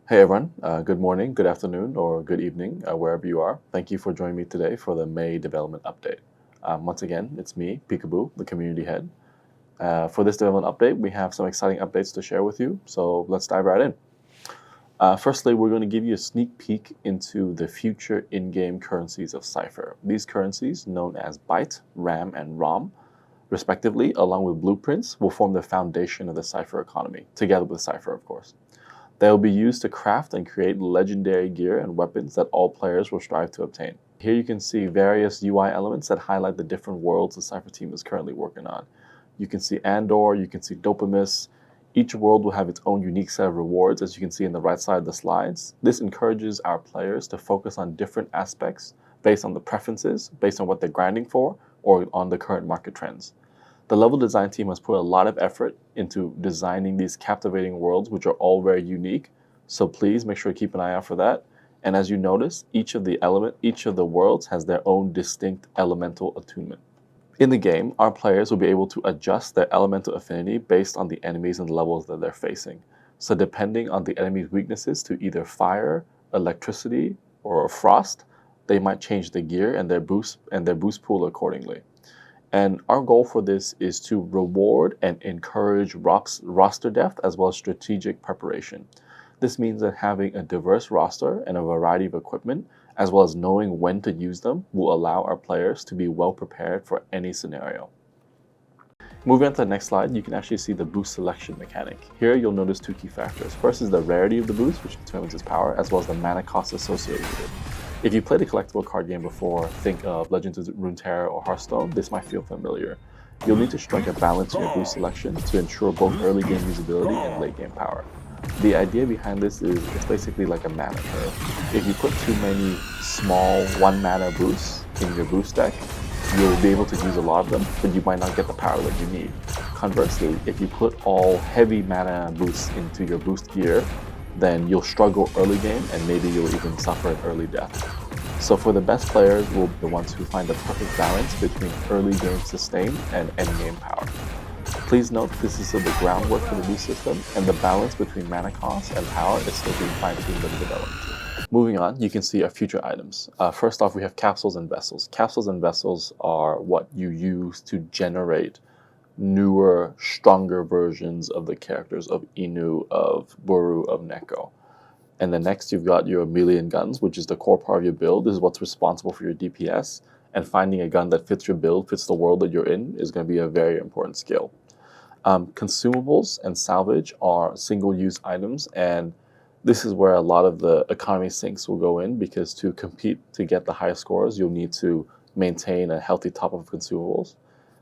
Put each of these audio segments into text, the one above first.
Hey everyone, good morning, good afternoon, or good evening, wherever you are. Thank you for joining me today for the May development update. Once again, it's me, Peekaboo, the community head. For this development update, we have some exciting updates to share with you, so let's dive right in. Firstly, we're going to give you a sneak peek into the future in-game currencies of Sipher. These currencies, known as Byte, RAM, and ROM, respectively, along with blueprints, will form the foundation of the Sipher economy, together with Sipher, of course. They will be used to craft and create legendary gear and weapons that all players will strive to obtain. Here you can see various UI elements that highlight the different worlds the Sipher team is currently working on. You can see Andor, you can see Dopamus. Each world will have its own unique set of rewards, as you can see in the right side of the slides. This encourages our players to focus on different aspects based on the preferences, based on what they're grinding for, or on the current market trends. The level design team has put a lot of effort into designing these captivating worlds, which are all very unique. So please make sure to keep an eye out for that. And as you notice, each of the worlds has their own distinct elemental attunement. In the game, our players will be able to adjust their elemental affinity based on the enemies and levels that they're facing. So depending on the enemy's weaknesses to either fire, electricity, or frost, they might change the gear and their boost pool accordingly. And our goal for this is to reward and encourage roster depth as well as strategic preparation. This means that having a diverse roster and a variety of equipment, as well as knowing when to use them, will allow our players to be well prepared for any scenario. Moving on to the next slide, you can actually see the boost selection mechanic. Here you'll notice two key factors. First is the rarity of the boost, which determines its power, as well as the mana cost associated with it. If you played a collectible card game before, think of Legends of Runeterra or Hearthstone, this might feel familiar. You'll need to strike a balance in your boost selection to ensure both early game usability and late game power. The idea behind this is it's basically like a mana curve. If you put too many small 1 mana boosts in your boost deck, you'll be able to use a lot of them, but you might not get the power that you need. Conversely, if you put all heavy mana boosts into your boost gear, then you'll struggle early game and maybe you'll even suffer an early death. So for the best players will be the ones who find the perfect balance between early game sustain and end game power. Please note this is still the groundwork for the boost system, and the balance between mana cost and power is still being fine-tuned and developed. Moving on, you can see our future items. First off, we have capsules and vessels. Capsules and vessels are what you use to generate newer, stronger versions of the characters of Inu, of Buru, of Neko. And then next you've got your melee and guns, which is the core part of your build. This is what's responsible for your DPS. And finding a gun that fits your build, fits the world that you're in, is going to be a very important skill. Consumables and salvage are single-use items, and this is where a lot of the economy sinks will go in, because to compete to get the highest scores, you'll need to maintain a healthy top of consumables.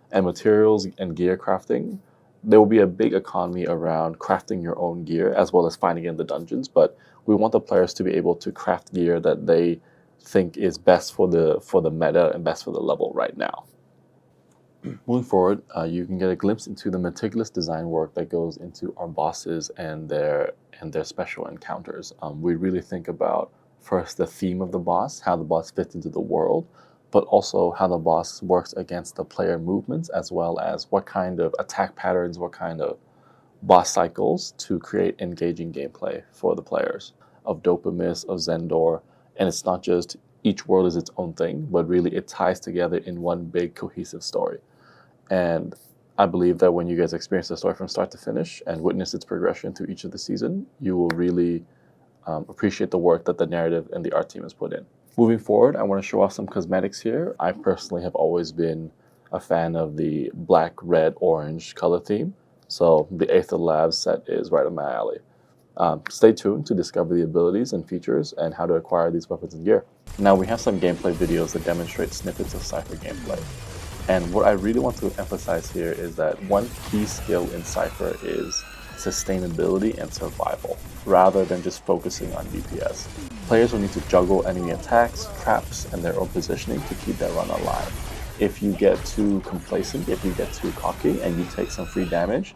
And materials and gear crafting, there will be a big economy around crafting your own gear as well as finding in the dungeons, but we want the players to be able to craft gear that they think is best for the meta and best for the level right now. Moving forward, you can get a glimpse into the meticulous design work that goes into our bosses and their special encounters. We really think about first the theme of the boss, how the boss fits into the world, but also how the boss works against the player movements, as well as what kind of attack patterns, what kind of boss cycles to create engaging gameplay for the players of Dopamus, of Zendor. And it's not just each world is its own thing, but really it ties together in one big cohesive story. And I believe that when you guys experience the story from start to finish and witness its progression through each of the season, you will really appreciate the work that the narrative and the art team has put in. Moving forward, I want to show off some cosmetics here. I personally have always been a fan of the black, red, orange color theme, so the Ather Labs set is right up my alley. Stay tuned to discover the abilities and features and how to acquire these weapons and gear. Now we have some gameplay videos that demonstrate snippets of Sipher gameplay. And what I really want to emphasize here is that one key skill in Sipher is sustainability and survival, rather than just focusing on DPS. Players will need to juggle enemy attacks, traps, and their own positioning to keep their run alive. If you get too complacent, if you get too cocky, and you take some free damage,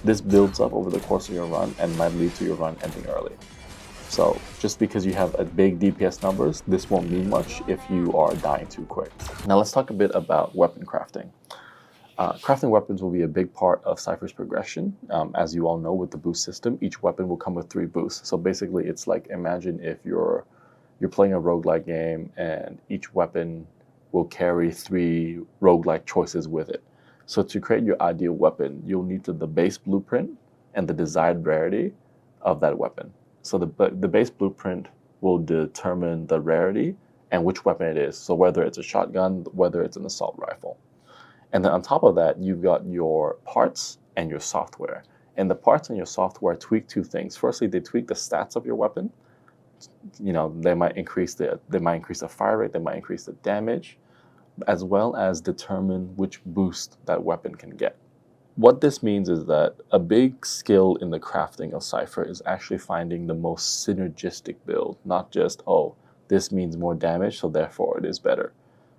this builds up over the course of your run and might lead to your run ending early. So just because you have a big DPS numbers, this won't mean much if you are dying too quick. Now let's talk a bit about weapon crafting. Crafting weapons will be a big part of Sipher's progression. As you all know, with the boost system, each weapon will come with 3 boosts. So basically, it's like, imagine if you're playing a roguelike game and each weapon will carry 3 roguelike choices with it. So to create your ideal weapon, you'll need the base blueprint and the desired rarity of that weapon. So the base blueprint will determine the rarity and which weapon it is. So whether it's a shotgun, whether it's an assault rifle. And then on top of that, you've got your parts and your software. And the parts and your software tweak 2 things. Firstly, they tweak the stats of your weapon. You know, they might increase the fire rate, they might increase the damage, as well as determine which boost that weapon can get. What this means is that a big skill in the crafting of Sipher is actually finding the most synergistic build, not just, oh, this means more damage, so therefore it is better.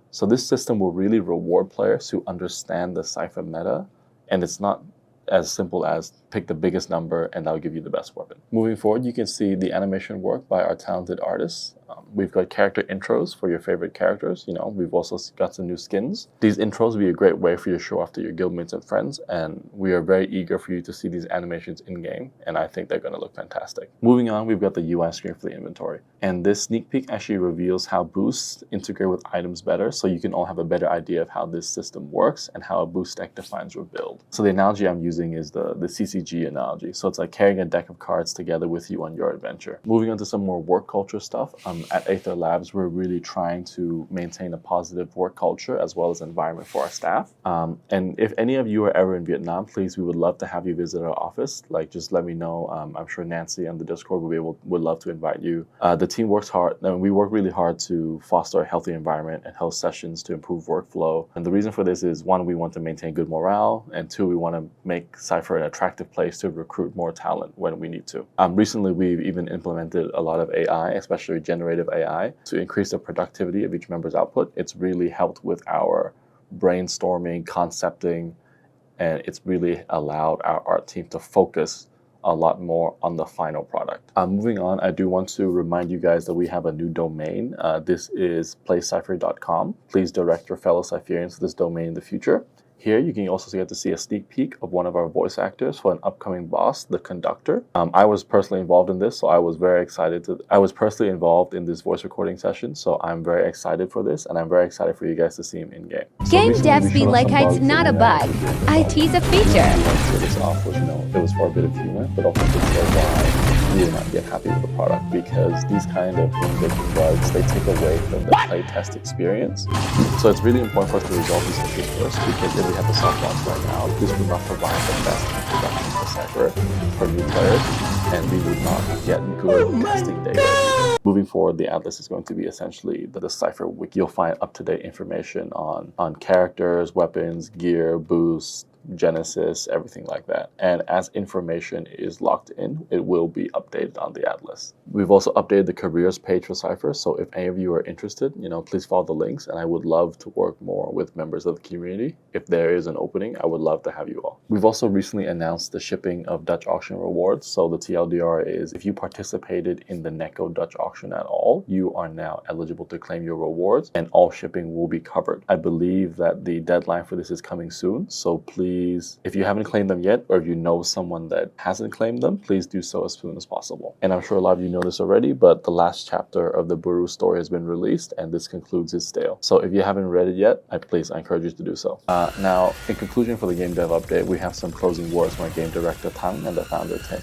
So this system will really reward players who understand the Sipher meta, and it's not as simple as pick the biggest number and that'll give you the best weapon. Moving forward, you can see the animation work by our talented artists. We've got character intros for your favorite characters. You know, we've also got some new skins. These intros will be a great way for you to show off to your guildmates and friends, and we are very eager for you to see these animations in-game, and I think they're going to look fantastic. Moving on, we've got the UI screen for the inventory. And this sneak peek actually reveals how boosts integrate with items better, so you can all have a better idea of how this system works and how a boost deck defines your build. So the analogy I'm using is the CCG analogy. So it's like carrying a deck of cards together with you on your adventure. Moving on to some more work culture stuff. At Ather Labs, we're really trying to maintain a positive work culture as well as environment for our staff. And if any of you are ever in Vietnam, please, we would love to have you visit our office. Like, just let me know. I'm sure Nancy on the Discord would love to invite you. The team works hard, and we work really hard to foster a healthy environment and host sessions to improve workflow. And the reason for this is, 1, we want to maintain good morale, and 2, we want to make Sipher an attractive place to recruit more talent when we need to. Recently, we've even implemented a lot of AI, especially generative AI, to increase the productivity of each member's output. It's really helped with our brainstorming, concepting, and it's really allowed our art team to focus a lot more on the final product. Moving on, I do want to remind you guys that we have a new domain. This is playcypher.com. Please direct your fellow Sipherians to this domain in the future. Here, you can also get to see a sneak peek of one of our voice actors for an upcoming boss, the Conductor. I was personally involved in this, so I was personally involved in this voice recording session, so I'm very excited for this, and I'm very excited for you guys to see him in game. Game devs be like it's not a bug. IT's a feature. This off was, it was for a bit of humor, but also to show why we were not yet happy with the product, because these kind of game-breaking bugs, they take away from the playtest experience. So it's really important for us to resolve these issues first, because if we have the soft launch right now, this would not provide the best introduction to Sipher for new players, and we would not get good testing data. Moving forward, the Atlas is going to be essentially the Sipher wiki. You'll find up-to-date information on characters, weapons, gear, boosts, Genesis, everything like that. And as information is locked in, it will be updated on the Atlas. We've also updated the careers page for Sipher, so if any of you are interested, please follow the links, and I would love to work more with members of the community. If there is an opening, I would love to have you all. We've also recently announced the shipping of Dutch auction rewards, so the TLDR is, if you participated in the Neko Dutch auction at all, you are now eligible to claim your rewards, and all shipping will be covered. I believe that the deadline for this is coming soon, so please, if you haven't claimed them yet, or if you know someone that hasn't claimed them, please do so as soon as possible. And I'm sure a lot of you know this already, but the last chapter of the Buru story has been released, and this concludes his tale. So if you haven't read it yet, I encourage you to do so. Now, in conclusion for the game dev update, we have some closing words from our game director Tang and the founder Tim.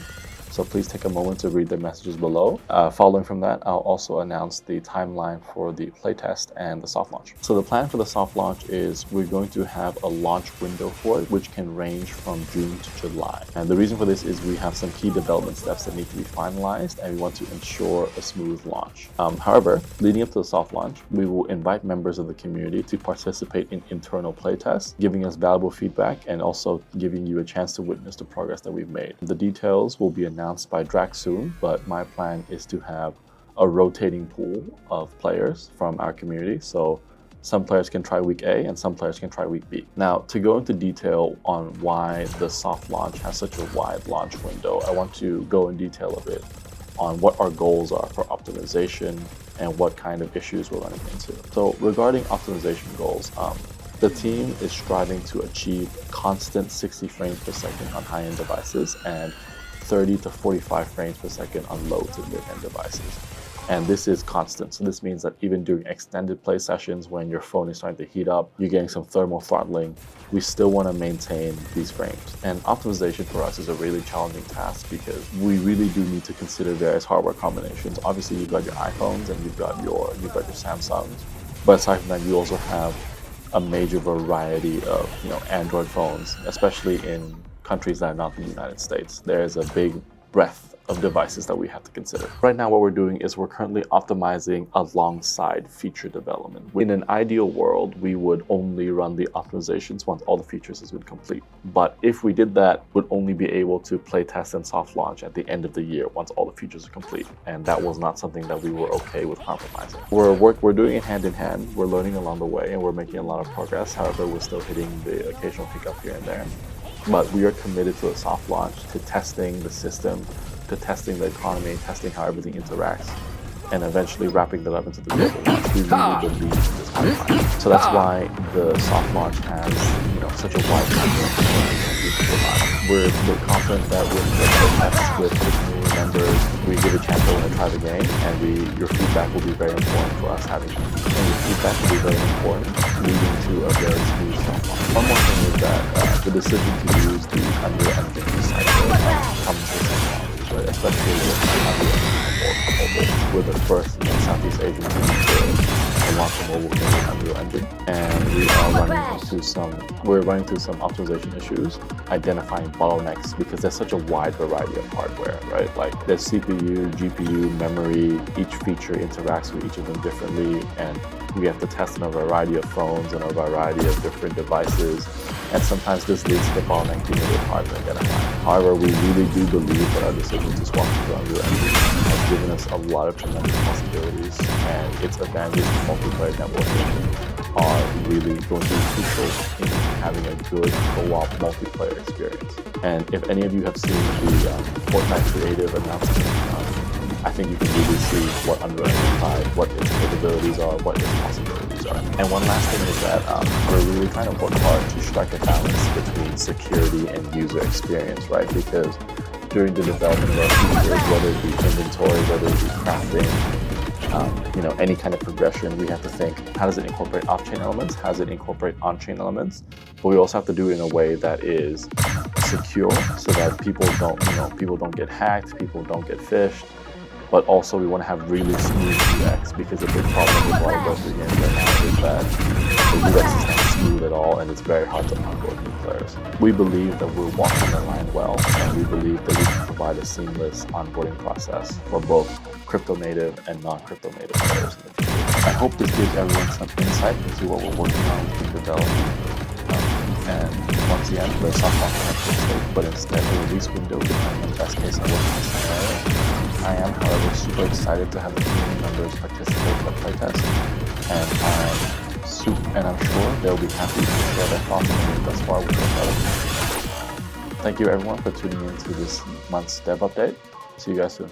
So please take a moment to read the messages below. Following from that, I'll also announce the timeline for the playtest and the soft launch. So the plan for the soft launch is we're going to have a launch window for it, which can range from June to July. And the reason for this is we have some key development steps that need to be finalized, and we want to ensure a smooth launch. However, leading up to the soft launch, we will invite members of the community to participate in internal playtests, giving us valuable feedback and also giving you a chance to witness the progress that we've made. The details will be announced by Drax soon, but my plan is to have a rotating pool of players from our community. So some players can try week A and some players can try week B. Now, to go into detail on why the soft launch has such a wide launch window, I want to go in detail a bit on what our goals are for optimization and what kind of issues we're running into. So regarding optimization goals, The team is striving to achieve constant 60 frames per second on high-end devices and 30 to 45 frames per second on low to mid-end devices. And this is constant. So this means that even during extended play sessions, when your phone is starting to heat up, you're getting some thermal throttling, we still want to maintain these frames. And optimization for us is a really challenging task because we really do need to consider various hardware combinations. Obviously, you've got your iPhones and you've got your Samsungs, but aside from that, you also have a major variety of Android phones, especially in countries that are not the United States. There is a big breadth of devices that we have to consider. Right now, what we're doing is we're currently optimizing alongside feature development. In an ideal world, we would only run the optimizations once all the features has been complete. But if we did that, we'd only be able to play test and soft launch at the end of the year once all the features are complete. And that was not something that we were okay with compromising. We're doing it hand in hand. We're learning along the way and we're making a lot of progress. However, we're still hitting the occasional hiccup here and there. But we are committed to a soft launch, to testing the system, to testing the economy, testing how everything interacts, and eventually wrapping that up into the global launch. We really believe in this pipeline. So that's why the soft launch has such a wide We're confident that when we test with the community members, we give a chance to want to try the game, and your feedback will be very important for us having. And your feedback will be very important, leading to a very smooth soft launch. One more thing is that the decision to use the Unreal Engine Cipher comes with technology. Especially with mobile. We're the first Southeast Asian team to launch a mobile game with Unreal Engine, and we're running through some optimization issues, identifying bottlenecks because there's such a wide variety of hardware, right? Like there's CPU, GPU, memory, each feature interacts with each of them differently, and we have to test on a variety of phones and a variety of different devices, and sometimes this leads to the bottleneck being a bit hard to identify. However, we really do believe that our decision to swap to Unreal Engine has given us a lot of tremendous possibilities, and its advantages in multiplayer networking are really going to be crucial in having a good co-op multiplayer experience. And if any of you have seen the Fortnite creative announcement, I think you can really see what Unreal Engine 5, what its capabilities are, what its possibilities are. And one last thing is that we're really trying to work hard to strike a balance between security and user experience, right? Because during the development of our features, whether it be inventory, whether it be crafting, any kind of progression, we have to think, how does it incorporate off-chain elements? How does it incorporate on-chain elements? But we also have to do it in a way that is secure so that people don't get hacked, people don't get phished. But also we want to have really smooth UX, because a big problem with a lot of Web3 games right now is that the UX is not smooth at all and it's very hard to onboard new players. We believe that we're walking the line well, and we believe that we can provide a seamless onboarding process for both crypto native and non-crypto native players in the future. I hope this gives everyone some insight into what we're working on in development. And once again, the soft launch has been but instead a release window depending on the best case and worst case scenario. I am, however, super excited to have the community members participate in the playtest, and I'm sure they'll be happy to share their thoughts on it thus far with their brothers. Thank you everyone for tuning in to this month's dev update. See you guys soon.